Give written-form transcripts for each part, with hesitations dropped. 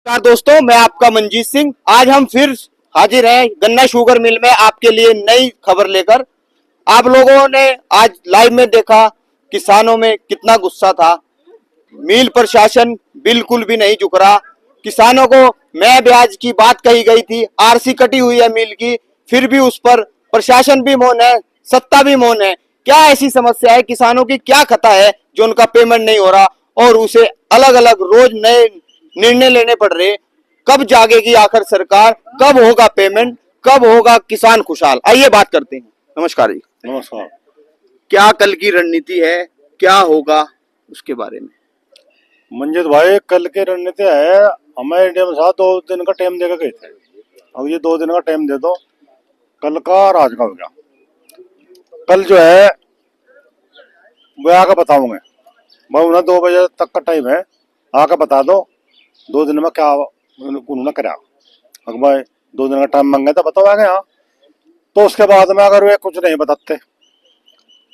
नमस्कार दोस्तों, मैं आपका मंजीत सिंह। आज हम फिर हाजिर हैं गन्ना शुगर मिल में आपके लिए नई खबर लेकर। आप लोगों ने आज लाइव में देखा किसानों में कितना गुस्सा था। मिल प्रशासन बिल्कुल भी नहीं झुक रहा। किसानों को मैं ब्याज की बात कही गई थी, आरसी कटी हुई है मिल की, फिर भी उस पर प्रशासन भी मौन है, सत्ता भी मौन है। क्या ऐसी समस्या है, किसानों की क्या खता है जो उनका पेमेंट नहीं हो रहा और उसे अलग अलग रोज नए निर्णय लेने पड़ रहे। कब जागेगी आखिर सरकार, कब होगा पेमेंट, कब होगा किसान खुशहाल? आइए बात करते हैं। नमस्कार जी। नमस्कार। क्या कल की रणनीति है, क्या होगा उसके बारे में? मंजीत भाई, कल की रणनीति है, हमें इंडिया में साथ 2 दिन का टाइम देकर गए थे। अब ये 2 दिन का टाइम दे दो, कल का राज का हो गया। कल जो है वो आकर बताऊंगे मैं, उन्हें 2 बजे तक का टाइम है, आकर बता दो 2 दिन में क्या उन्होंने करा। अगर भाई 2 दिन का टाइम मांगे तो बताओ आगे। हाँ, तो उसके बाद में अगर वे कुछ नहीं बताते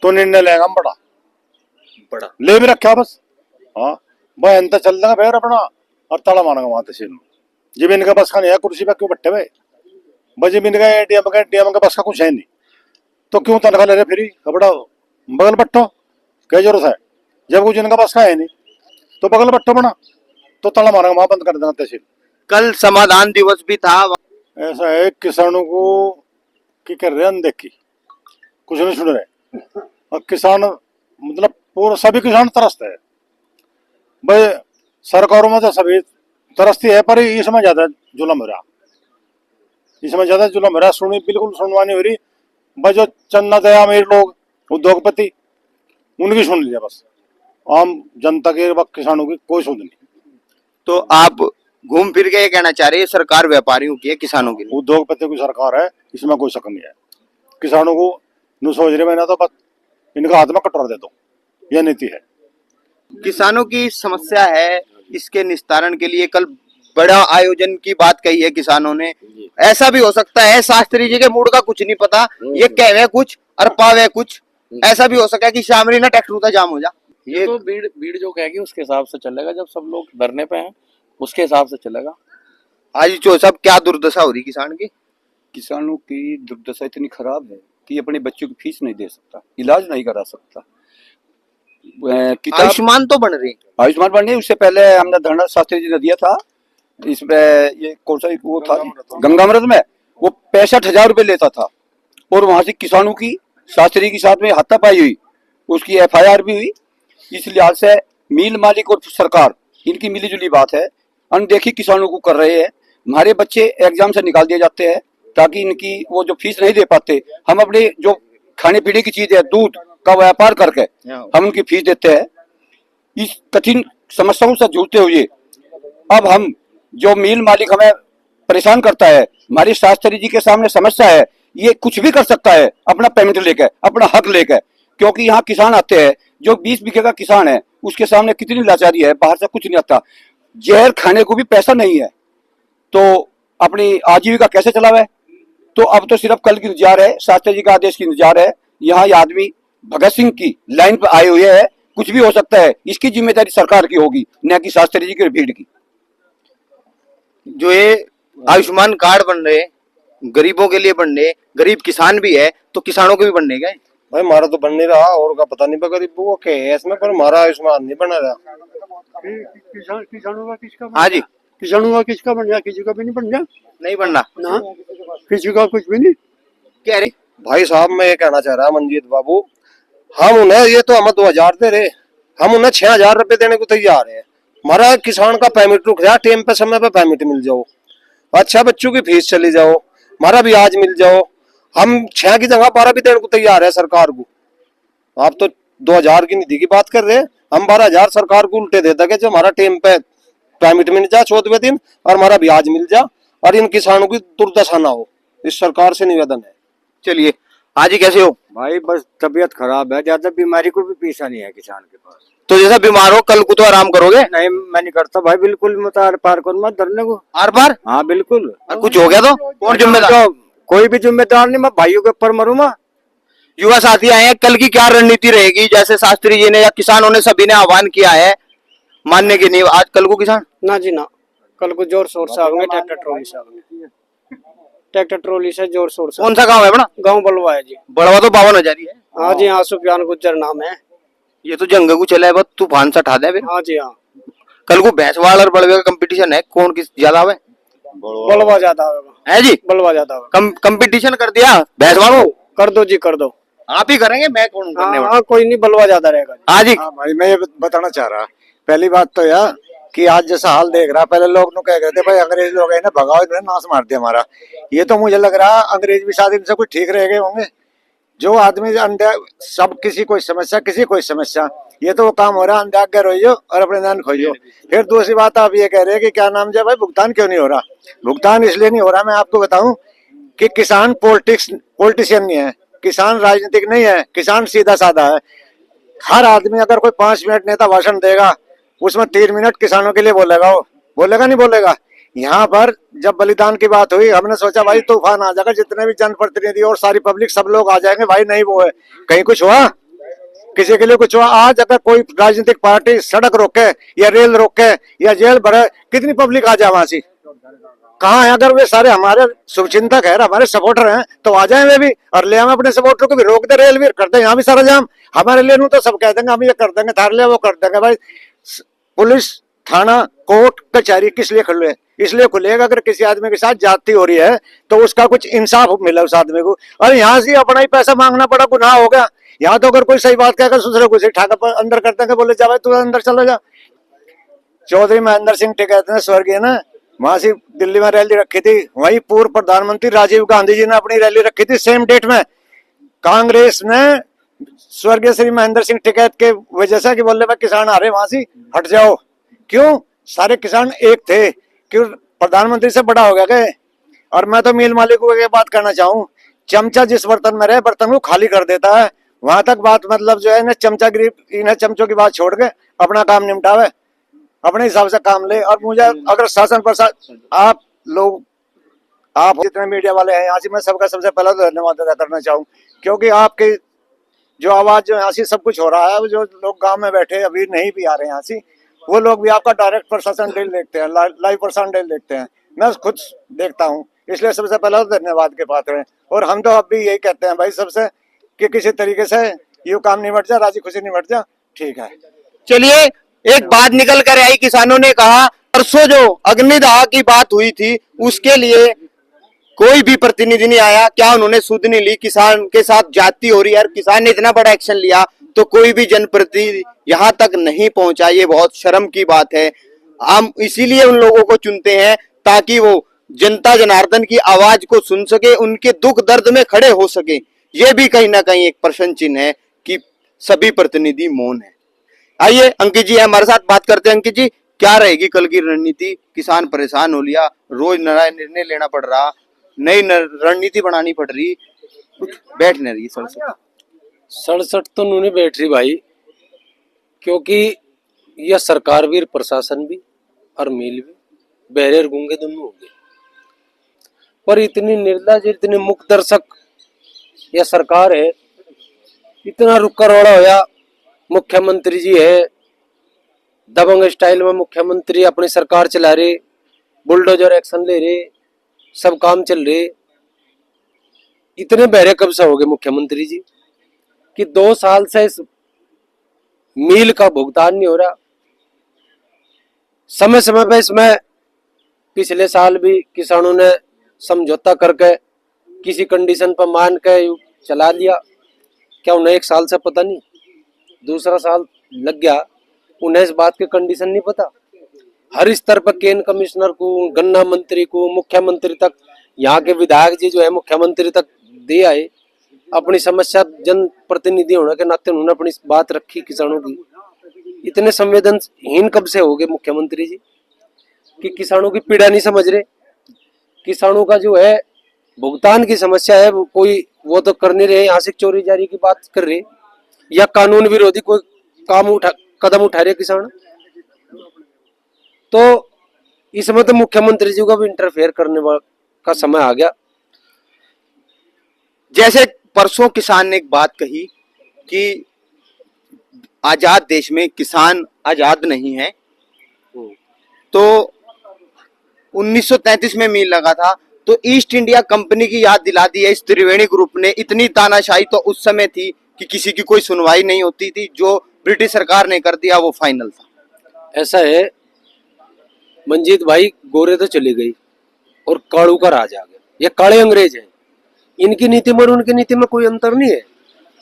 तो निर्णय लेगा हम बड़ा ले भी रखा बस। हाँ भाई, अंत चल देगा फिर अपना और ताला मारेगा वहां तहसील में। जब इनका बस का नहीं है, कुर्सी पे क्यों बैठे भाई? भाई जब इनका एडीएम का बस का कुछ है नहीं तो क्यों तनख्वाह ले रहे फिर? कपड़ा बगल बट्टो, क्या जरूरत है? जब कुछ इनका बस का है नहीं तो बगल बट्टो बना, तो ताला मारेगा वहां, बंद कर देगा तहसील। कल समाधान दिवस भी था। ऐसा है, किसानों को की कर रहे हैं अनदेखी, कुछ नहीं सुन रहे। और किसान मतलब पूरा सभी किसान तरसते हैं भाई। सरकारों में तो सभी तरसती है, पर इसमें ज्यादा जुल्म हो रहा, इसमें ज्यादा जुल्म हो रहा। सुनी बिल्कुल सुनवाई नहीं हो रही भाई। जो चन्ना दया अमीर लोग, उद्योगपति, उनकी सुन लिया बस। आम जनता के किसानों की कोई सुन नहीं। तो आप घूम फिर के ये कहना चाह रहे हैं सरकार व्यापारियों की है, किसानों की नहीं? उद्योगपति की सरकार है, इसमें कोई शक नहीं है। किसानों को न सोच रहे मैंने तो बस इनका हाथ में कटोरा दे दो, यह नीति है। किसानों की समस्या है, इसके निस्तारण के लिए कल बड़ा आयोजन की बात कही है किसानों ने। ऐसा भी हो सकता है शास्त्री जी के मूड का कुछ नहीं पता, ये कहवे कुछ और पावे कुछ। ऐसा भी हो सकता है कि शामरी ना ट्रैक्टर का जाम हो जा। ये तो भीड़ जो कहेगी उसके हिसाब से चलेगा। जब सब लोग धरने पे हैं उसके हिसाब से चलेगा। आज जो सब क्या दुर्दशा हो रही किसान की? किसानों की दुर्दशा इतनी खराब है कि अपने बच्चों की फीस नहीं दे सकता, इलाज नहीं करा सकता। आयुष्मान तो बन रही, आयुष्मान बनने उससे पहले हमने धरना शास्त्री जी ने दिया था। इसमें ये कौन सा वो था, गंगामृत में वो 65,000 रुपये लेता था। और वहां से किसानों की शास्त्री के साथ में हाथापाई हुई, उसकी FIR भी हुई। इस लिहाज से मिल मालिक और सरकार इनकी मिली जुली बात है, अनदेखी किसानों को कर रहे हैं। हमारे बच्चे एग्जाम से निकाल दिए जाते हैं ताकि इनकी वो जो फीस नहीं दे पाते, हम अपने जो खाने पीने की चीज है, दूध का व्यापार करके हम उनकी फीस देते हैं। इस कठिन समस्याओं से जूझते हुए अब हम जो मिल मालिक हमें परेशान करता है, हमारी शास्त्री जी के सामने समस्या है, ये कुछ भी कर सकता है अपना पेमेंट लेकर, अपना हक लेकर। क्योंकि यहाँ किसान आते हैं, जो 20 बीघे का किसान है उसके सामने कितनी लाचारी है, बाहर से कुछ नहीं आता, जहर खाने को भी पैसा नहीं है, तो अपनी आजीविका कैसे चलावे? तो अब तो सिर्फ कल की इंतजार है, शास्त्री जी का आदेश की इंतजार है। यहाँ ये आदमी भगत सिंह की लाइन पर आए हुए हैं, कुछ भी हो सकता है। इसकी जिम्मेदारी सरकार की होगी, न कि शास्त्री जी की भीड़ की। जो ये आयुष्मान कार्ड बन रहे, गरीबों के लिए बन रहे, गरीब किसान भी है तो किसानों के भी बनने गए भाई। हमारा तो बन नहीं रहा, और का पता नहीं गरीब वो क्या है इसमें, पर हमारा आयुष्मान नहीं बना रहा। किसानों का किसका? हाँ जी, किसानों का किसका बन गया? किसी का भी नहीं बन गया नहीं बनना ना, किसी का कुछ भी नहीं। कह रहे भाई साहब, मैं ये कहना चाह रहा मंजीत बाबू, हम उन्हें ये तो हम 2,000 दे रहे, हम उन्हें 6,000 रुपए देने को तैयार है। हमारा किसान का पेमेंट रुक जाए, टाइम पे समय पे पेमेंट मिल जाओ, अच्छा बच्चों की फीस चली जाओ, हमारा ब्याज मिल जाओ। हम 6 की जगह 12 भी देने को तैयार है सरकार को। आप तो 2,000 की निधि की बात कर रहे हैं, हम 12,000 सरकार को उल्टे दे देंगे जो हमारा टाइम पे पेमेंट मिल जाए 14वें दिन, और हमारा ब्याज मिल जाए, और इन किसानों की दुर्दशा ना हो। इस सरकार से निवेदन है। चलिए, आज ही कैसे हो भाई? बस तबीयत खराब है, ज्यादा बीमारी को भी पैसा नहीं है किसान के पास। तो जैसा बीमार हो कल को तो आराम करोगे? नहीं, मैं नहीं करता भाई, बिल्कुल मत आर पार करो मत धरने को। आर पार? हाँ बिल्कुल। और कुछ हो गया तो कौन जिम्मेदार? कोई भी जिम्मेदार नहीं, मैं भाइयों के ऊपर मरूंगा। युवा साथी आए हैं, कल की क्या रणनीति रहेगी? जैसे शास्त्री जी ने या किसानों ने सभी ने आह्वान किया है, मानने की नहीं आज कल को किसान ना जी ना, कल को जोर शोर से आएंगे ट्रैक्टर ट्रॉली से आएंगे, ट्रैक्टर ट्रॉली से जोर शोर से। कौन सा गांव है बड़ा? गांव बलवा है जी। बड़वा तो 52,000 ही है। हाँ जी हाँ, सुफियान गुज्जर नाम है। ये तो जंग को चला है, बस तूफान से हटा दे फिर। हाँ जी हाँ, कल को भैंसवाड़ और बड़वे का कंपटीशन है, कौन किस ज्यादा है? बलवा ज्यादा होगा। है जी, बलवा ज्यादा होगा। कंपटीशन कर दिया भैंसवाड़ को। कर दो जी, कर दो। आप ही करेंगे, मैं कौन करने वाला? हाँ कोई नहीं, बलवा ज्यादा रहेगा जी। हाँ जी, हाँ भाई, मैं ये बताना चाह रहा, पहली बात तो यह कि आज जैसा हाल देख रहा, पहले लोग नु कह रहे थे भाई अंग्रेज लोग है ना, भगाओ इन्हें, नाश मार दिया हमारा। ये तो मुझे लग रहा अंग्रेज भी शायद इनसे कुछ ठीक रह गए होंगे। जो आदमी अंधे सब, किसी कोई समस्या, ये तो वो काम हो रहा है, अंधे रोइयो और अपने जान खोइयो। फिर दूसरी बात आप ये कह रहे हैं कि क्या नाम जो है भाई, भुगतान क्यों नहीं हो रहा? भुगतान इसलिए नहीं हो रहा, मैं आपको बताऊं कि किसान पॉलिटिशियन नहीं है, किसान राजनीतिक नहीं है, किसान सीधा साधा है। हर आदमी अगर कोई 5 मिनट नेता भाषण देगा, उसमें 3 मिनट किसानों के लिए बोलेगा, वो बोलेगा नहीं बोलेगा? यहाँ पर जब बलिदान की बात हुई, हमने सोचा भाई तूफान आ जाएगा, जितने भी जनप्रतिनिधि और सारी पब्लिक सब लोग आ जाएंगे। भाई नहीं, वो है कहीं कुछ हुआ, किसी के लिए कुछ हुआ? आज अगर कोई राजनीतिक पार्टी सड़क रोके या रेल रोके या जेल भरे, कितनी पब्लिक आ जाए वहां से? कहाँ है? अगर वे सारे हमारे शुभचिंतक है, हमारे सपोर्टर हैं, तो आ जाए वे भी और ले आए अपने सपोर्टर को भी, रोक दे, रेल भी कर दे, यहाँ भी सारा जाम हमारे लिए। तो सब कह देंगे हम ये कर देंगे, थार ले वो कर देंगे। भाई पुलिस थाना कोर्ट कचहरी किस लिए खुले? इसलिए खुलेगा अगर किसी आदमी के साथ जाति हो रही है तो उसका कुछ इंसाफ मिला उस आदमी को। और यहाँ से अपना ही पैसा मांगना पड़ा, गुनाह हो गया। यहाँ तो अगर कोई सही बात कहकर दूसरे को ठाकर अंदर कर देंगे, बोले जा भाई तू अंदर चला जा। चौधरी महेंद्र सिंह टिकैत ने, स्वर्गीय ना, वहां से दिल्ली में रैली रखी थी, वही पूर्व प्रधानमंत्री राजीव गांधी जी ने अपनी रैली रखी थी सेम डेट में। कांग्रेस ने स्वर्गीय श्री महेंद्र सिंह टिकैत के वजह से कि बोले भाई किसान आ रहे, वहां से हट जाओ। क्यों? सारे किसान एक थे। क्यों? प्रधानमंत्री से बड़ा हो गया गए। और मैं तो मिल मालिक को ये बात करना चाहूँ, चमचा जिस बर्तन में रहे, बर्तन को खाली कर देता है। वहां तक बात, मतलब जो है इन्हें चमचागिरी, इन्हें चमचों की बात छोड़ के अपना काम निपटावे, अपने हिसाब से काम ले। और मुझे अगर शासन प्रशासन, आप लोग, आप जितने मीडिया वाले हैं यहाँ से, मैं सबका सबसे पहला तो धन्यवाद अदा करना चाहूँ, क्योंकि आपकी जो आवाज जो यहाँ से सब कुछ हो रहा है, जो लोग गांव में बैठे अभी नहीं भी आ रहे हैं यहाँ से, वो लोग भी आपका डायरेक्ट प्रशासन डील देखते हैं, लाइव प्रशासन डील देखते हैं। मैं खुद देखता हूँ, इसलिए सबसे पहला तो धन्यवाद के पात्र हैं। और हम तो अब भी यही कहते हैं भाई सबसे कि किसी तरीके से ये काम निपट जा, राजी खुशी निपट जा, ठीक है। चलिए एक बात निकल कर आई, किसानों ने कहा परसों जो अग्निदाह की बात हुई थी उसके लिए कोई भी प्रतिनिधि नहीं आया। क्या उन्होंने सुध नहीं ली? किसान के साथ जाति हो रही है, किसान ने इतना बड़ा एक्शन लिया तो कोई भी जनप्रतिनिधि यहाँ तक नहीं पहुंचा। ये बहुत शर्म की बात है। हम इसीलिए उन लोगों को चुनते हैं ताकि वो जनता जनार्दन की आवाज को सुन सके, उनके दुख दर्द में खड़े हो सके। ये भी कहीं ना कहीं एक प्रश्न चिन्ह है कि सभी प्रतिनिधि मौन है। आइए अंकित जी हमारे साथ बात करते हैं। अंकित जी, क्या रहेगी कल की रणनीति? किसान परेशान हो लिया, रोज नया निर्णय लेना पड़ रहा, नई रणनीति बनानी पड़ रही, कुछ बैठ नहीं रही। 67 तो उन्होंने बैठ रही भाई, क्योंकि यह सरकार भी, प्रशासन भी और मिल भी बहरे और गूंगे दोनों होंगे। पर इतनी निर्लज, इतनी मुख दर्शक यह सरकार है, इतना रुक्का रोड़ा होया। मुख्यमंत्री जी है, दबंग स्टाइल में मुख्यमंत्री अपनी सरकार चला रहे, बुलडोजर एक्शन ले रहे, सब काम चल रहे। इतने बहरे कब से हो गए मुख्यमंत्री जी कि 2 साल से इस मील का भुगतान नहीं हो रहा। समय समय पे इसमें पिछले साल भी किसानों ने समझौता करके किसी कंडीशन पर मान के चला लिया। क्या उन्हें 1 साल से पता नहीं? दूसरा साल लग गया, उन्हें इस बात की कंडीशन नहीं पता। हर स्तर पर केन कमिश्नर को, गन्ना मंत्री को, मुख्यमंत्री तक, यहाँ के विधायक जी जो है मुख्यमंत्री तक दे आए। अपनी समस्या जन प्रतिनिधि होने के नाते उन्होंने अपनी बात रखी किसानों की। इतने संवेदनहीन कब से हो गए मुख्यमंत्री जी कि किसानों की पीड़ा नहीं समझ रहे? किसानों का जो है भुगतान की समस्या है, कोई वो तो कर नहीं रहे। यहाँ से चोरी जारी की बात कर रहे या कानून विरोधी कोई कदम उठा रहे किसान। तो इसमें तो मुख्यमंत्री जी को भी इंटरफेयर करने का समय आ गया। जैसे परसों किसान ने एक बात कही कि आजाद देश में किसान आजाद नहीं है, तो 1933 में मिल लगा था। तो ईस्ट इंडिया कंपनी की याद दिला दी है इस त्रिवेणी ग्रुप ने। इतनी तानाशाही तो उस समय थी कि किसी की कोई सुनवाई नहीं होती थी, जो ब्रिटिश सरकार ने कर दिया वो फाइनल था। ऐसा है मंजीत भाई, गोरे तो चली गई और कालू का राज आ गया। ये काले अंग्रेज हैं, इनकी नीति में और उनकी नीति में कोई अंतर नहीं है।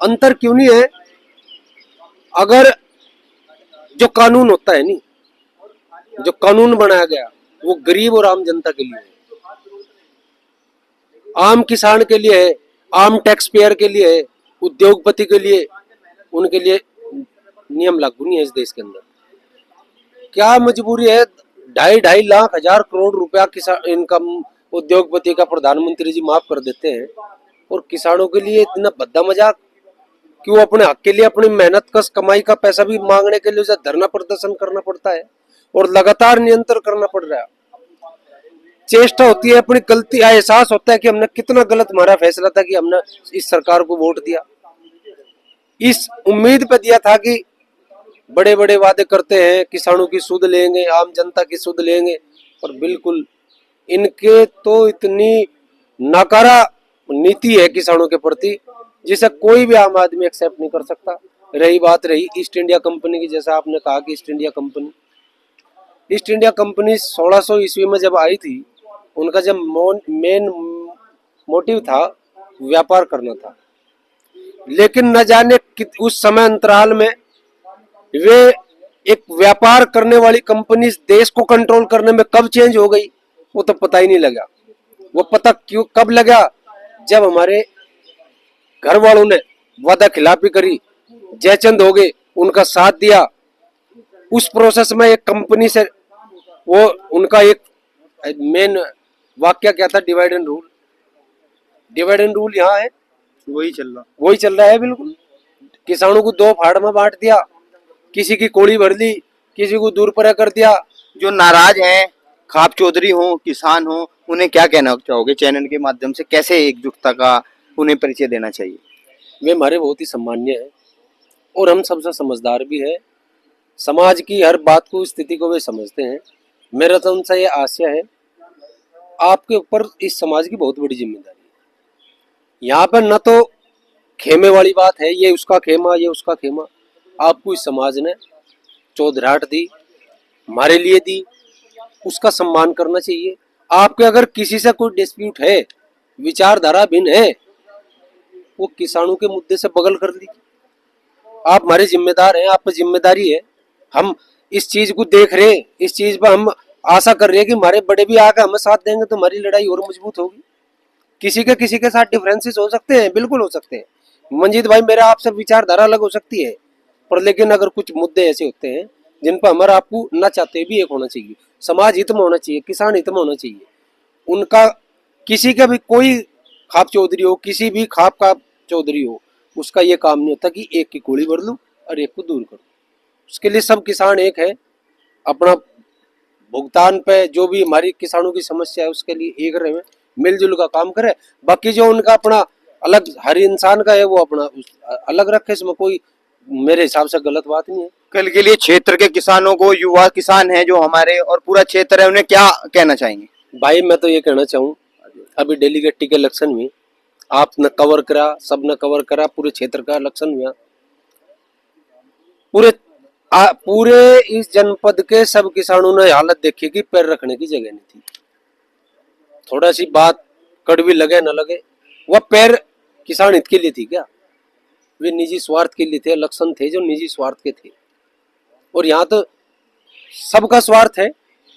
अंतर क्यों नहीं है? अगर जो कानून होता है नहीं, जो कानून बनाया गया वो गरीब और आम जनता के लिए है, आम किसान के लिए है, आम टैक्स पेयर के लिए है, उद्योगपति के लिए, उनके लिए नियम लागू नहीं है इस देश के अंदर। क्या मजबूरी है 2.5 लाख हजार करोड़ रुपया किसान इनकम उद्योगपति का प्रधानमंत्री जी माफ कर देते हैं, और किसानों के लिए इतना भद्दा मजाक क्यों? अपने हक के लिए अपनी मेहनत कस कमाई का पैसा भी मांगने के लिए उसे धरना प्रदर्शन करना पड़ता है और लगातार नियंत्रण करना पड़ रहा है। चेष्टा होती है, अपनी गलती एहसास होता है कि हमने कितना गलत हमारा फैसला था कि हमने इस सरकार को वोट दिया। इस उम्मीद पे दिया था कि बड़े बड़े वादे करते हैं, किसानों की सुध लेंगे, आम जनता की सुध लेंगे, पर बिल्कुल इनके तो इतनी नाकारा नीति है किसानों के प्रति जिसे कोई भी आम आदमी एक्सेप्ट नहीं कर सकता। रही बात रही ईस्ट इंडिया कंपनी की, जैसा आपने कहा कि ईस्ट इंडिया कंपनी 1600 ईस्वी में जब आई थी, उनका जब मेन मोटिव था व्यापार करना था, लेकिन न जाने उस समय अंतराल में वे एक व्यापार करने वाली कंपनी देश को कंट्रोल करने में कब चेंज हो गई वो तो पता ही नहीं लगा। वो पता क्यों कब लगा? जब हमारे घर वालों ने वादा खिलाफी करी, जयचंद हो गए, उनका साथ दिया। उस प्रोसेस में एक कंपनी से वो उनका एक मेन वाक्य क्या था? Divide and rule. Divide and rule यहाँ है, वही चल रहा है बिल्कुल। किसानों को 2 फाड़ में बांट दिया, किसी की कोड़ी भर ली, किसी को दूर पर कर दिया। जो नाराज हैं, खाप चौधरी हो, किसान हो, उन्हें क्या कहना चाहोगे चैनल के माध्यम से? कैसे एकजुटता का उन्हें परिचय देना चाहिए? वे हमारे बहुत ही सम्मान्य है और हम सबसे समझदार भी है। समाज की हर बात को, स्थिति को वे समझते हैं। मेरा तो उनसे ये आशय है, आपके ऊपर इस समाज की बहुत बड़ी जिम्मेदारी है। यहाँ पर न तो खेमे वाली बात है, ये उसका खेमा, ये उसका खेमा। आपको इस समाज ने चौधराहट दी, हमारे लिए दी, उसका सम्मान करना चाहिए। आपके अगर किसी से कोई डिस्प्यूट है, विचारधारा भिन्न है, वो किसानों के मुद्दे से बगल कर लीजिए। आप हमारे जिम्मेदार हैं, आप पर जिम्मेदारी है। हम इस चीज को देख रहे हैं, इस चीज पर हम आशा कर रहे हैं कि हमारे बड़े भी आकर हमें साथ देंगे तो हमारी लड़ाई और मजबूत होगी। किसी के साथ डिफरेंसेस हो सकते हैं, बिल्कुल हो सकते हैं। मंजीत भाई, मेरा आपसे विचारधारा अलग हो सकती है, पर लेकिन अगर कुछ मुद्दे ऐसे होते हैं जिन पर हमारा आपको न चाहते भी एक होना चाहिए, समाज हित में होना चाहिए, किसान हित में होना चाहिए। उनका किसी का भी कोई खाप चौधरी हो, किसी भी खाप का चौधरी हो, उसका ये काम नहीं होता कि एक की गोली भर लूं और एक को दूर करूं। उसके लिए सब किसान एक है। अपना भुगतान पे जो भी हमारी किसानों की समस्या है उसके लिए एक रहे, मिलजुल का काम करे। बाकी जो उनका अपना अलग हर इंसान का है वो अपना अलग रखे, इसमें कोई मेरे हिसाब से गलत बात नहीं है। कल के लिए क्षेत्र के किसानों को, युवा किसान हैं जो हमारे और पूरा क्षेत्र है, उन्हें क्या कहना चाहेंगे? भाई मैं तो ये कहना चाहूँ, अभी डेलीगेट के इलेक्शन में आपने कवर करा, सबने कवर करा, पूरे क्षेत्र का इलेक्शन हुआ, पूरे इस जनपद के सब किसानों ने हालत देखी कि पैर रखने की जगह नहीं थी। थोड़ा सी बात कड़वी लगे न लगे, वह पैर किसान हित के लिए थी क्या? वे निजी स्वार्थ के लिए थे। इलेक्शन थे जो निजी स्वार्थ के थे, और यहाँ तो सबका स्वार्थ है,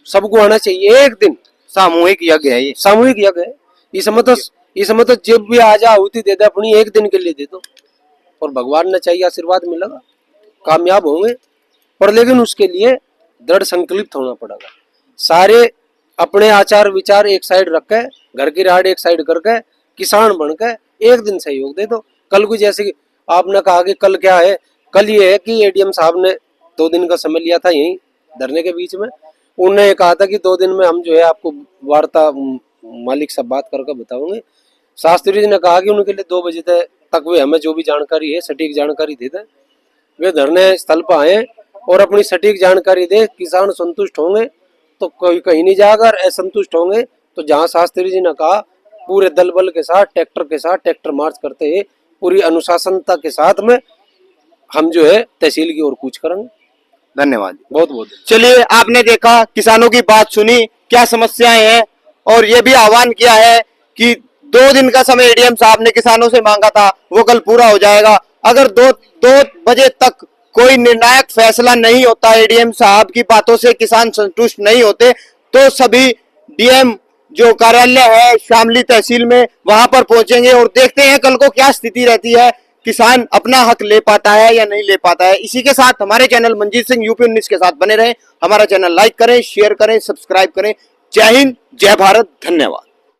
सबको आना चाहिए। एक दिन सामूहिक यज्ञ है, ये सामूहिक यज्ञ है। इसमें तो जब भी आ जा आहुति दे दे, अपनी एक दिन के लिए दे दो, और भगवान ने चाहिए आशीर्वाद मिलेगा, कामयाब होंगे। पर लेकिन उसके लिए दृढ़ संकल्पित होना पड़ेगा। सारे अपने आचार विचार एक साइड रख के, घर की राड एक साइड करके, किसान बन के एक दिन सहयोग दे दो। कल को जैसे आपने कहा कि कल क्या है, कल ये है कि एडीएम साहब ने 2 दिन का समय लिया था यहीं धरने के बीच में। उन्होंने कहा था कि 2 दिन में हम जो है आपको वार्ता मालिक से बात करके बताओगे। शास्त्री जी ने कहा कि उनके लिए 2 बजे तक वे हमें जो भी जानकारी है सटीक जानकारी दे दें। वे धरने स्थल पर आए और अपनी सटीक जानकारी दे, किसान संतुष्ट होंगे तो कोई कहीं नहीं जाएगा। और असंतुष्ट होंगे तो जहां शास्त्री जी ने कहा पूरे दल बल के साथ ट्रैक्टर मार्च करते हैं, पूरी अनुशासनता के साथ में हम जो है तहसील की ओर कूच करेंगे। धन्यवाद। बहुत बहुत चलिए, आपने देखा, किसानों की बात सुनी, क्या समस्याएं हैं, और ये भी आह्वान किया है कि 2 दिन का समय एडीएम साहब ने किसानों से मांगा था, वो कल पूरा हो जाएगा। अगर 2 बजे तक कोई निर्णायक फैसला नहीं होता, एडीएम साहब की बातों से किसान संतुष्ट नहीं होते, तो सभी डीएम जो कार्यालय है शामली तहसील में, वहां पर पहुंचेंगे और देखते हैं कल को क्या स्थिति रहती है, किसान अपना हक ले पाता है या नहीं ले पाता है। इसी के साथ हमारे चैनल मंजीत सिंह यूपी 19 के साथ बने रहें। हमारा चैनल लाइक करें, शेयर करें, सब्सक्राइब करें। जय हिंद, जय भारत, धन्यवाद।